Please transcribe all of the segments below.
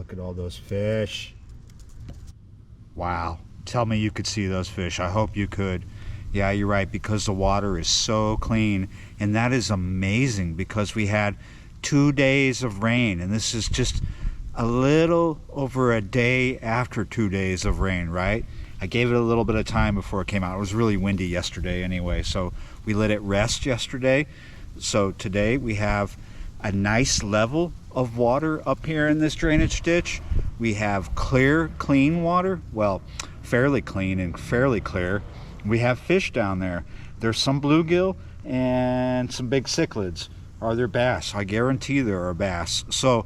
Look at all those fish. Wow. Tell me you could see those fish. I hope you could. Yeah, you're right, because the water is so clean. And that is amazing because we had 2 days of rain, and this is just a little over a day after 2 days of rain, right? I gave it a little bit of time before it came out. It was really windy yesterday anyway, so we let it rest yesterday. So today we have a nice level of water up here in this drainage ditch. We have clear, clean water. Well, fairly clean and fairly clear. We have fish down there. There's some bluegill and some big cichlids. Are there bass? I guarantee there are bass. So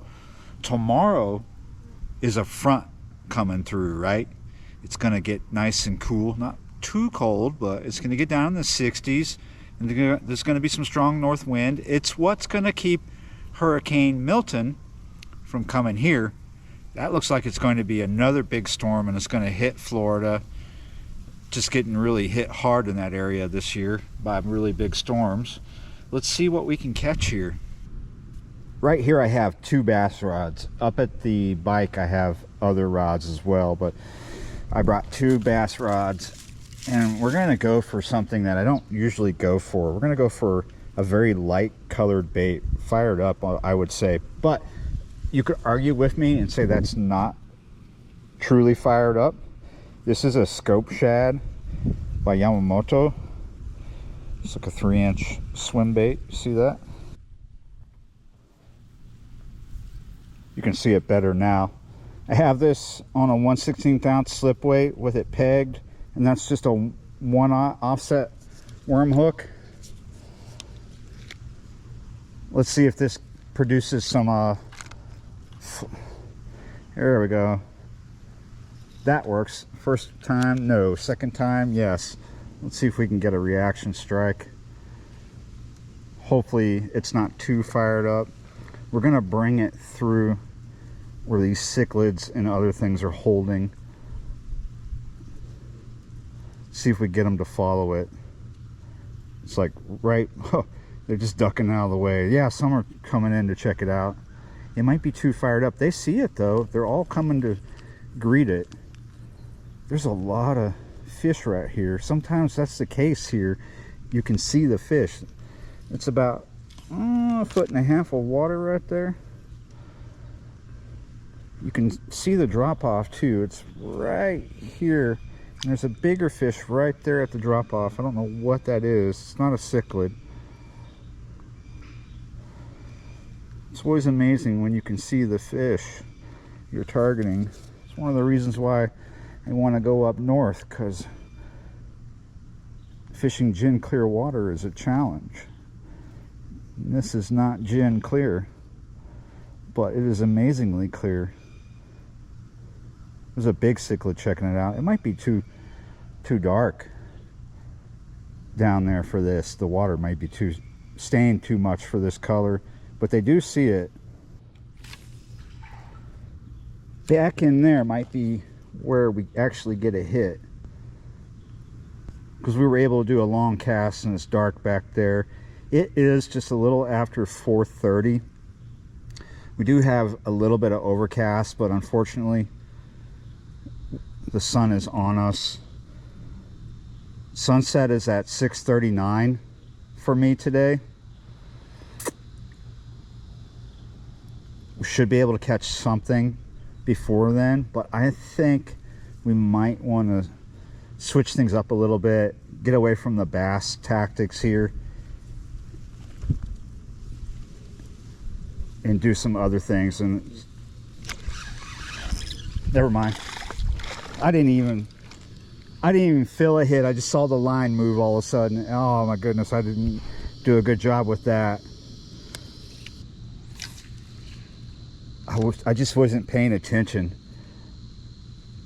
tomorrow is a front coming through, right? It's gonna get nice and cool, not too cold, but it's gonna get down in the 60s, and there's gonna be some strong north wind. It's what's gonna keep Hurricane Milton from coming here. That looks like it's going to be another big storm, and it's gonna hit Florida. Just getting really hit hard in that area this year by really big storms. Let's see what we can catch here. Right here I have 2 bass rods. Up at the bike I have other rods as well, but I brought 2 bass rods, and we're gonna go for something that I don't usually go for. We're gonna go for a very light colored bait, fired up, I would say. But you could argue with me and say that's not truly fired up. This is a scope shad by Yamamoto. It's like a 3-inch swim bait. See that? You can see it better now. I have this on a 1/16 ounce slip weight with it pegged, and that's just a 1 offset worm hook. Let's see if this produces some there we go. That works. First time, no. Second time, yes. Let's see if we can get a reaction strike. Hopefully it's not too fired up. We're gonna bring it through where these cichlids and other things are holding. See if we get them to follow it. It's like right, oh, they're just ducking out of the way. Yeah, some are coming in to check it out. It might be too fired up. They see it though. They're all coming to greet it. There's a lot of fish right here. Sometimes that's the case here. You can see the fish. It's about 1.5 foot of water right there. You can see the drop off too. It's right here. And there's a bigger fish right there at the drop off. I don't know what that is. It's not a cichlid. It's always amazing when you can see the fish you're targeting. It's one of the reasons why I want to go up north, because fishing gin clear water is a challenge. And this is not gin clear, but it is amazingly clear. There's a big cichlid checking it out. It might be too dark down there for this. The water might be stained too much for this color, but they do see it. Back in there might be where we actually get a hit, because we were able to do a long cast and it's dark back there. It is just a little after 4:30. We do have a little bit of overcast, but unfortunately the sun is on us. Sunset is at 6:39 for me today. We should be able to catch something before then, but I think we might want to switch things up a little bit, get away from the bass tactics here, and do some other things. And never mind, I didn't even feel a hit. I just saw the line move all of a sudden. Oh my goodness, I didn't do a good job with that. I just wasn't paying attention.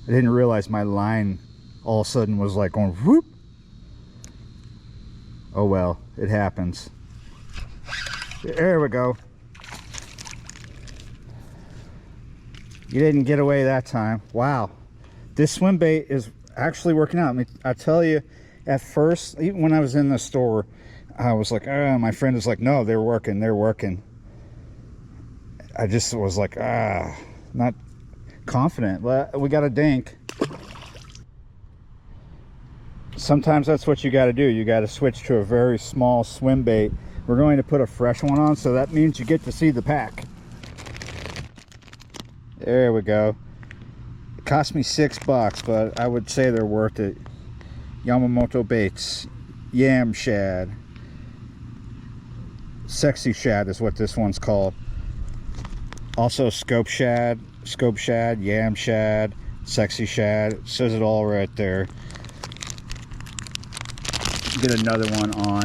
I didn't realize my line all of a sudden was like going whoop. Oh well, it happens. There we go. You didn't get away that time. Wow, this swim bait is actually working out. I mean, I tell you, at first, even when I was in the store, I was like, my friend was like, no, they're working. I just was like, not confident. We got a dink. Sometimes that's what you got to do. You got to switch to a very small swim bait. We're going to put a fresh one on, so that means you get to see the pack. There we go. It cost me $6, but I would say they're worth it. Yamamoto baits, yam shad, sexy shad is what this one's called. Also scope shad, yam shad, sexy shad. It says it all right there. Get another one on.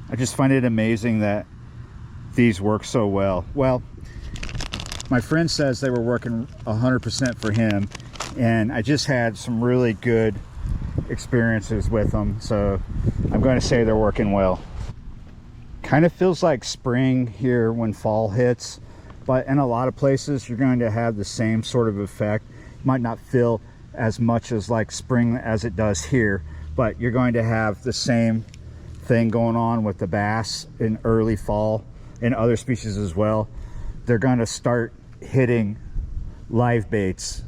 I just find it amazing that these work so well. Well, my friend says they were working 100% for him, and I just had some really good experiences with them, so I'm going to say they're working well. Kind of feels like spring here when fall hits, but in a lot of places you're going to have the same sort of effect. Might not feel as much as like spring as it does here, but you're going to have the same thing going on with the bass in early fall and other species as well. They're going to start hitting live baits,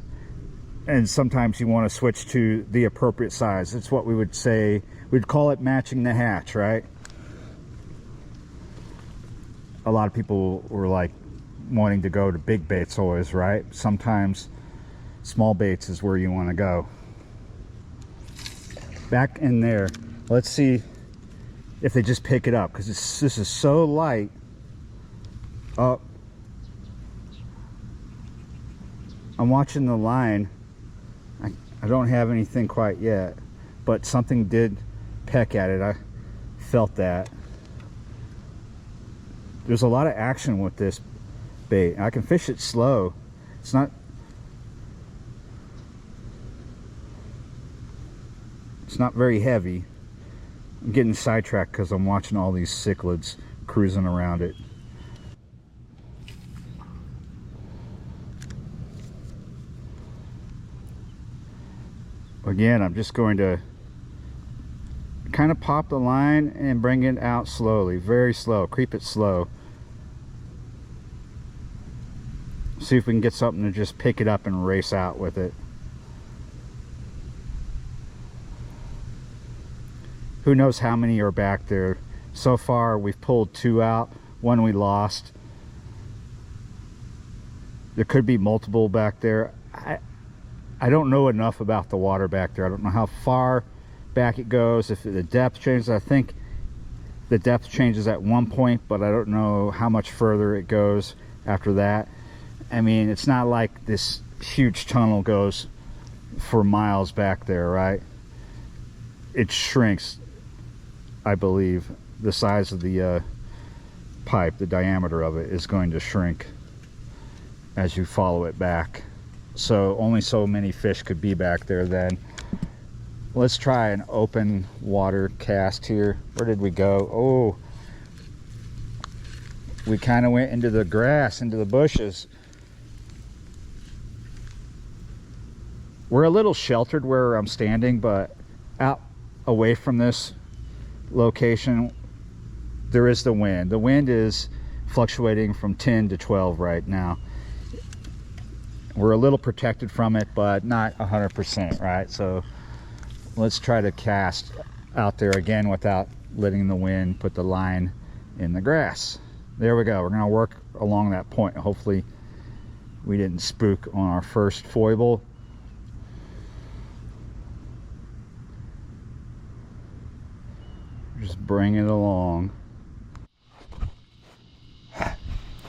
and sometimes you want to switch to the appropriate size. It's what we would say, we'd call it matching the hatch, right? A lot of people were like wanting to go to big baits always, right? Sometimes small baits is where you want to go. Back in there, let's see if they just pick it up, because this is so light. Oh, I'm watching the line. I don't have anything quite yet, but something did peck at it. I felt that. There's a lot of action with this bait. I can fish it slow. It's not very heavy. I'm getting sidetracked because I'm watching all these cichlids cruising around it. Again, I'm just going to kind of pop the line and bring it out slowly, very slow, creep it slow. See if we can get something to just pick it up and race out with it. Who knows how many are back there. So far we've pulled 2 out, 1 we lost. There could be multiple back there. I don't know enough about the water back there. I don't know how far back it goes, if the depth changes. I think the depth changes at one point, but I don't know how much further it goes after that. I mean, it's not like this huge tunnel goes for miles back there, right? It shrinks, I believe. The size of the pipe, the diameter of it is going to shrink as you follow it back. So only so many fish could be back there then. Let's try an open water cast here. Where did we go? Oh, we kind of went into the grass, into the bushes. We're a little sheltered where I'm standing, but out away from this location, there is the wind. The wind is fluctuating from 10 to 12 right now. We're a little protected from it, but not 100%, right? So let's try to cast out there again without letting the wind put the line in the grass. There we go. We're going to work along that point. Hopefully we didn't spook on our first foible. Just bring it along.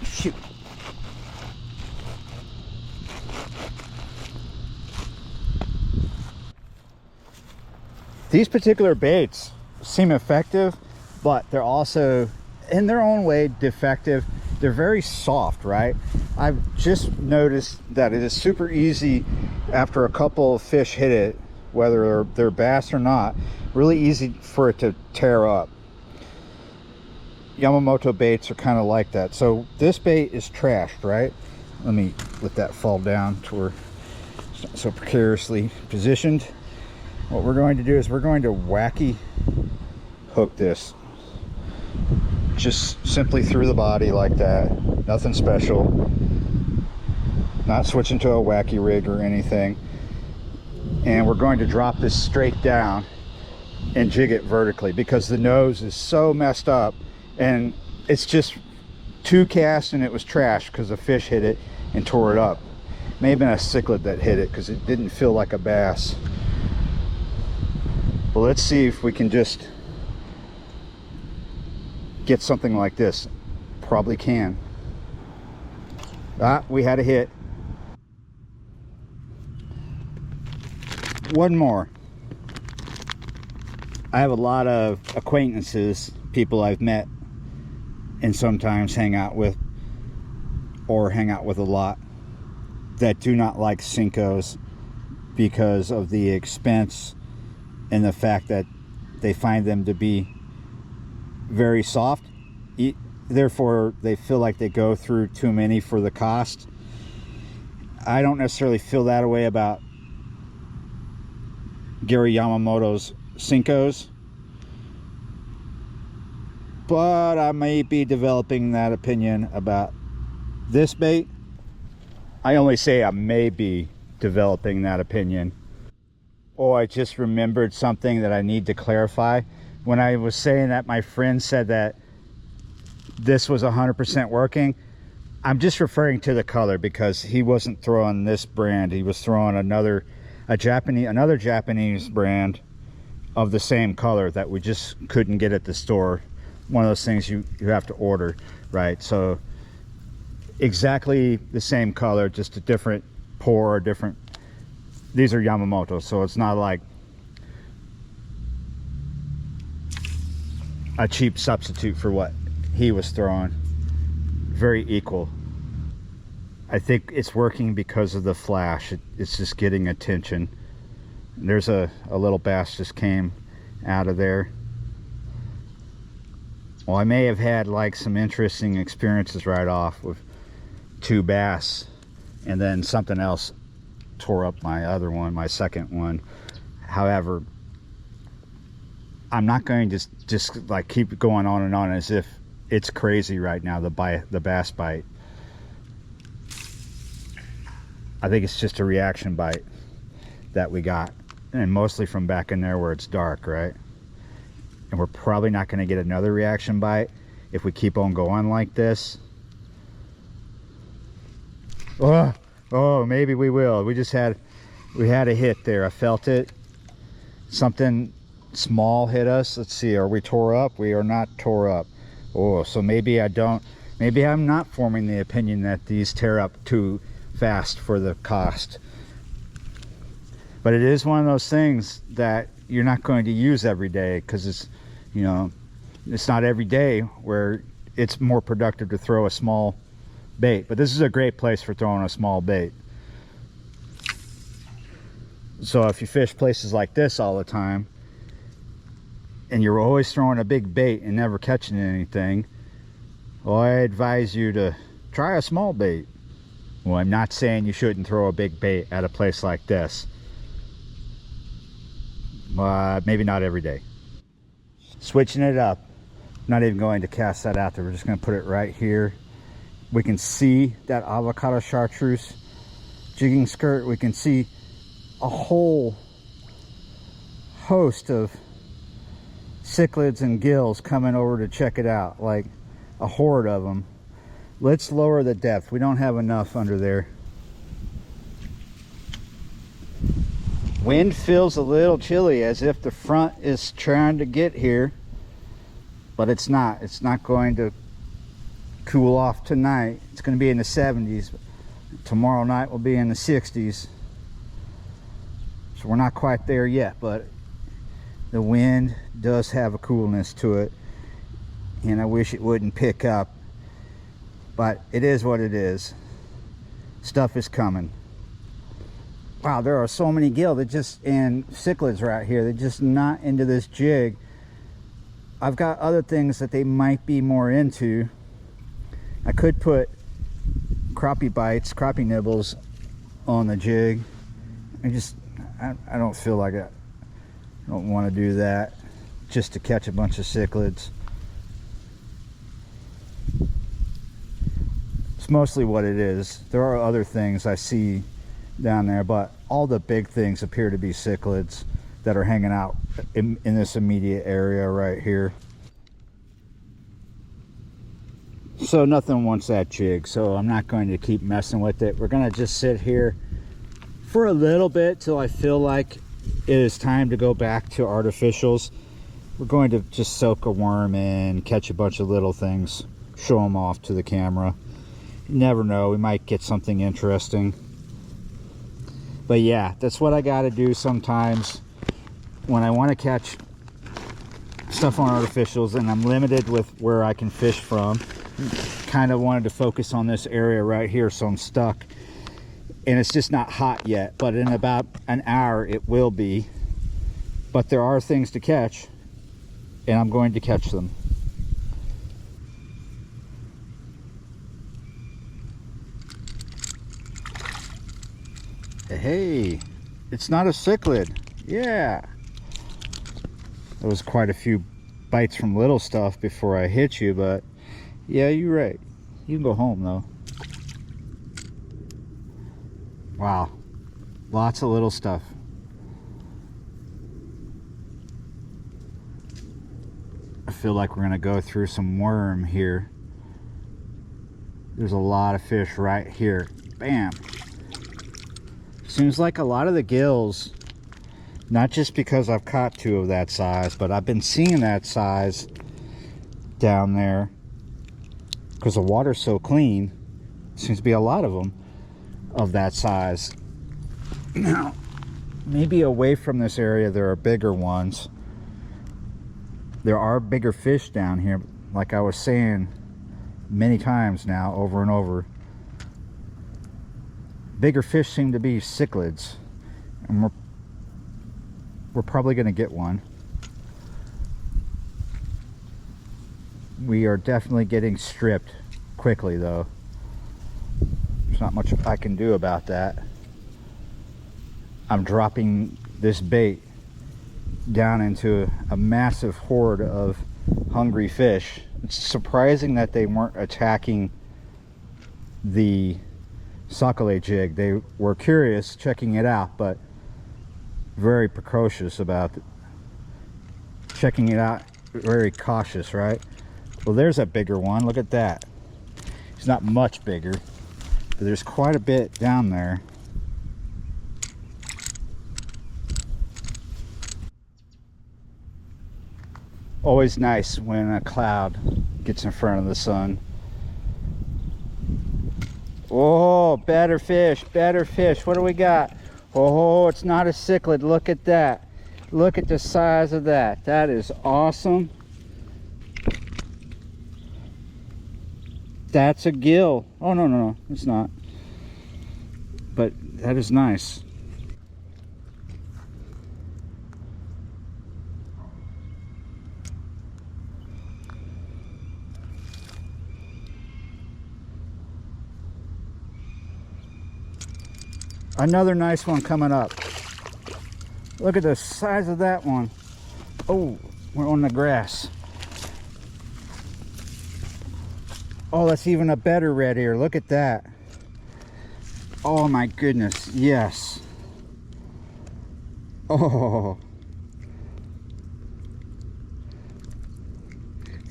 Shoot. These particular baits seem effective, but they're also, in their own way, defective. They're very soft, right? I've just noticed that it is super easy after a couple of fish hit it, whether they're bass or not, really easy for it to tear up. Yamamoto baits are kind of like that. So this bait is trashed, right? Let me let that fall down to where it's not so precariously positioned. What we're going to do is we're going to wacky hook this. Just simply through the body like that. Nothing special. not switching to a wacky rig or anything. And we're going to drop this straight down and jig it vertically because the nose is so messed up, and it's just 2 casts and it was trash because the fish hit it and tore it up. May have been a cichlid that hit it because it didn't feel like a bass. But let's see if we can just get something like this. Probably can. Ah, we had a hit. One more. I have a lot of acquaintances, people I've met and sometimes hang out with a lot, that do not like Senkos because of the expense and the fact that they find them to be very soft. Therefore, they feel like they go through too many for the cost. I don't necessarily feel that way about Gary Yamamoto's Senkos, but I may be developing that opinion about this bait. I only say I may be developing that opinion. Oh, I just remembered something that I need to clarify. When I was saying that my friend said that this was 100% working, I'm just referring to the color because he wasn't throwing this brand. He was throwing another Japanese brand of the same color that we just couldn't get at the store. One of those things you have to order, right? So exactly the same color, just a different pour, different. These are Yamamoto, so it's not like a cheap substitute for what he was throwing. Very equal. I think it's working because of the flash. It's just getting attention. There's a little bass just came out of there. Well, I may have had like some interesting experiences right off with 2 bass, and then something else tore up my other one, my second one. However, I'm not going to just like keep going on and on as if it's crazy right now, the bass bite. I think it's just a reaction bite that we got, and mostly from back in there where it's dark, right? And we're probably not going to get another reaction bite if we keep on going like this. Oh, maybe we will. We had a hit there. I felt it. Something small hit us. Let's see, are we tore up? We are not tore up. Oh, so maybe I'm not forming the opinion that these tear up too fast for the cost. But it is one of those things that you're not going to use every day, because it's, you know, it's not every day where it's more productive to throw a small bait. But this is a great place for throwing a small bait. So if you fish places like this all the time and you're always throwing a big bait and never catching anything, well, I advise you to try a small bait. Well, I'm not saying you shouldn't throw a big bait at a place like this. Maybe not every day. Switching it up. Not even going to cast that out there. We're just going to put it right here. We can see that avocado chartreuse jigging skirt. We can see a whole host of cichlids and gills coming over to check it out, like a horde of them. Let's lower the depth. We don't have enough under there. Wind feels a little chilly, as if the front is trying to get here, but it's not. It's not going to cool off tonight. It's going to be in the 70s. Tomorrow night will be in the 60s. So we're not quite there yet, but the wind does have a coolness to it, and I wish it wouldn't pick up, but it is what it is. Stuff is coming. Wow, there are so many gill that just, and cichlids right here, they're just not into this jig. I've got other things that they might be more into. I could put crappie bites, crappie nibbles on the jig. I don't feel like it. I don't want to do that just to catch a bunch of cichlids. It's mostly what it is. There are other things I see down there, but all the big things appear to be cichlids that are hanging out in this immediate area right here. So nothing wants that jig, so I'm not going to keep messing with it. We're going to just sit here for a little bit till I feel like it is time to go back to artificials. We're going to just soak a worm in, catch a bunch of little things, show them off to the camera. You never know, we might get something interesting. But yeah, that's what I got to do sometimes when I want to catch stuff on artificials and I'm limited with where I can fish from. Kind of wanted to focus on this area right here, so I'm stuck. And it's just not hot yet, but in about an hour it will be. But there are things to catch, and I'm going to catch them. Hey, it's not a cichlid. Yeah. There was quite a few bites from little stuff before I hit you, but yeah, you're right. You can go home though. Wow, lots of little stuff. I feel like we're gonna go through some worm here. There's a lot of fish right here. Bam. Seems like a lot of the gills, not just because I've caught two of that size, but I've been seeing that size down there because the water's so clean. Seems to be a lot of them of that size. Now, maybe away from this area there are bigger ones. There are bigger fish down here, like I was saying many times now, over and over. Bigger fish seem to be cichlids, and we're probably going to get one. We are definitely getting stripped quickly though. There's not much I can do about that. I'm dropping this bait down into a massive horde of hungry fish. It's surprising that they weren't attacking the succulate jig. They were curious, checking it out, but very precocious about it. Checking it out, very cautious, right? Well, there's a bigger one. Look at that. It's not much bigger, but there's quite a bit down there. Always nice when a cloud gets in front of the sun. Oh, better fish, better fish. What do we got? Oh, it's not a cichlid. Look at that. Look at the size of that. That is awesome. That's a gill. Oh, no, no, no, it's not. But that is nice. Another nice one coming up. Look at the size of that one. Oh, we're on the grass. Oh, that's even a better red ear. Look at that. Oh my goodness, yes. Oh.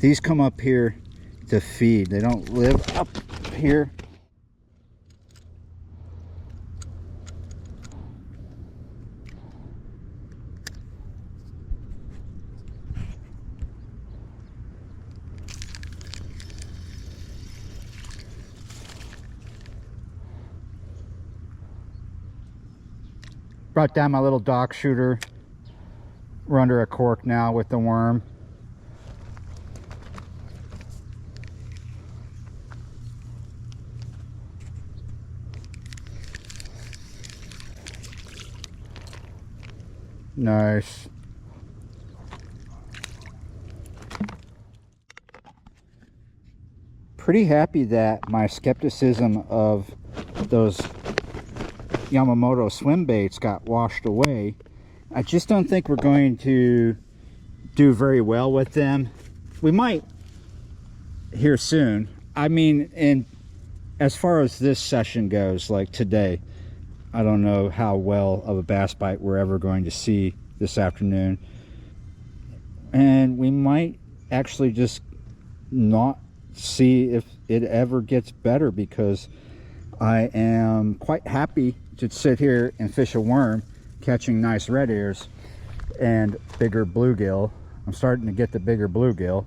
These come up here to feed. They don't live up here. Brought down my little dock shooter. We're under a cork now with the worm. Nice. Pretty happy that my skepticism of those Yamamoto swim baits got washed away. I just don't think we're going to do very well with them. We might here soon. I mean, in as far as this session goes, like today, I don't know how well of a bass bite we're ever going to see this afternoon. And we might actually just not see if it ever gets better, because I am quite happy to sit here and fish a worm, catching nice red ears and bigger bluegill. I'm starting to get the bigger bluegill.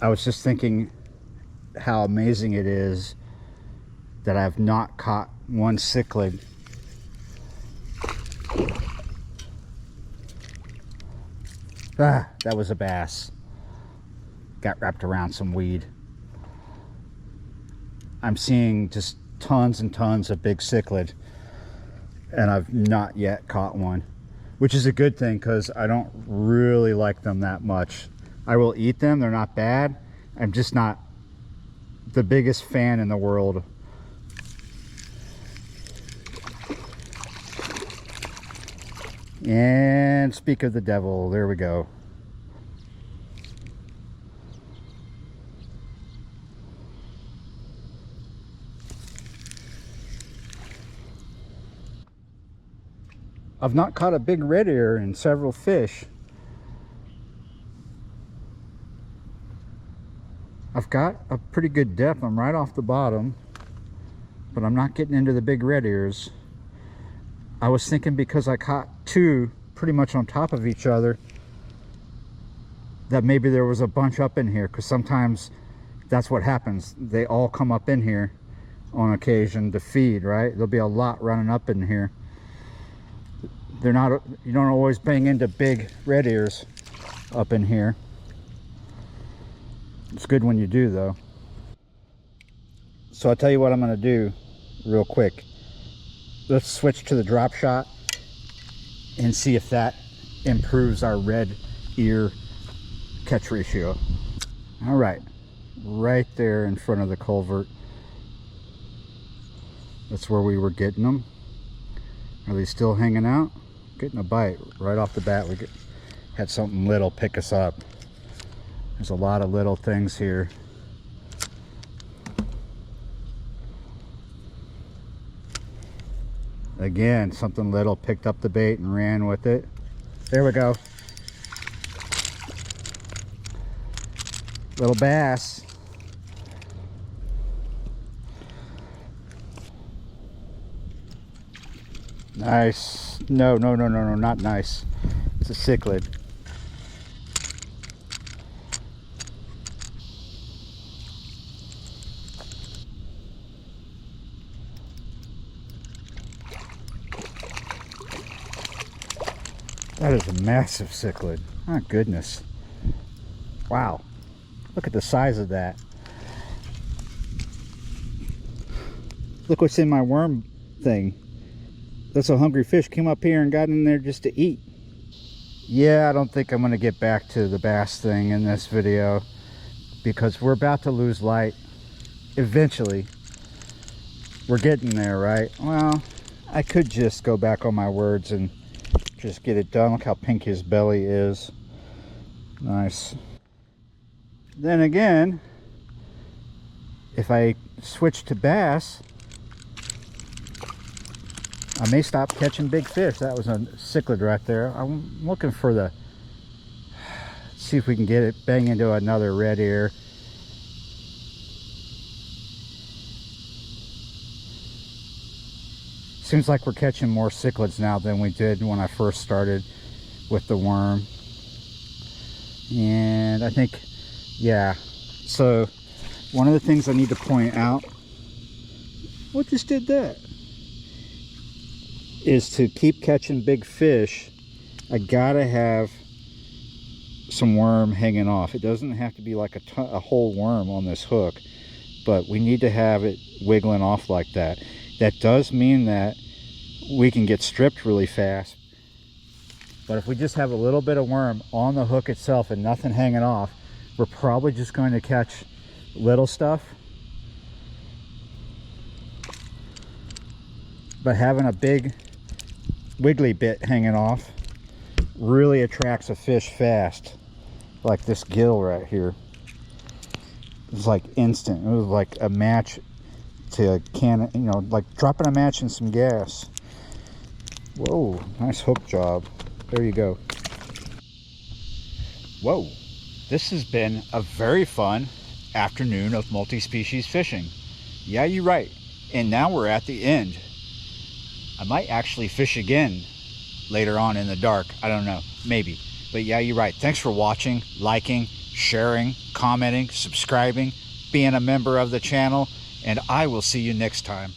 I was just thinking how amazing it is that I've not caught one cichlid. Ah, that was a bass. Got wrapped around some weed. I'm seeing just tons and tons of big cichlid, and I've not yet caught one, which is a good thing because I don't really like them that much. I will eat them, they're not bad. I'm just not the biggest fan in the world. And speak of the devil, there we go. I've not caught a big red ear in several fish. I've got a pretty good depth. I'm right off the bottom, but I'm not getting into the big red ears. I was thinking because I caught two pretty much on top of each other that maybe there was a bunch up in here, because sometimes that's what happens. They all come up in here on occasion to feed, right? There'll be a lot running up in here. They're not, you don't always bang into big red ears up in here. It's good when you do, though. So I'll tell you what I'm going to do real quick. Let's switch to the drop shot and see if that improves our red ear catch ratio. All right, right there in front of the culvert. That's where we were getting them. Are they still hanging out? Getting a bite right off the bat. Had something little pick us up. There's a lot of little things here. Again, something little picked up the bait and ran with it. There we go. Little bass. Nice. No, not nice. It's a cichlid. That is a massive cichlid. My goodness. Wow. Look at the size of that. Look what's in my worm thing. That's a hungry fish. Came up here and got in there just to eat. Yeah, I don't think I'm going to get back to the bass thing in this video, because we're about to lose light eventually. We're getting there, right? Well, I could just go back on my words and just get it done. Look how pink his belly is. Nice. Then again, if I switch to bass, I may stop catching big fish. That was a cichlid right there. I'm looking for the, see if we can get it, bang into another red ear. Seems like we're catching more cichlids now than we did when I first started with the worm. And I think, yeah. So one of the things I need to point out, what just did that? Is to keep catching big fish, I gotta have some worm hanging off. It doesn't have to be like a whole worm on this hook, but we need to have it wiggling off like that. That does mean that we can get stripped really fast, but if we just have a little bit of worm on the hook itself and nothing hanging off, we're probably just going to catch little stuff. But having a big wiggly bit hanging off really attracts a fish fast, like this gill right here. It was like instant. It was like a match to a can, you know, like dropping a match in some gas. Whoa, nice hook job. There you go. Whoa, this has been a very fun afternoon of multi-species fishing. Yeah, you're right. And now we're at the end. I might actually fish again later on in the dark. I don't know, maybe. But yeah, you're right. Thanks for watching, liking, sharing, commenting, subscribing, being a member of the channel, and I will see you next time.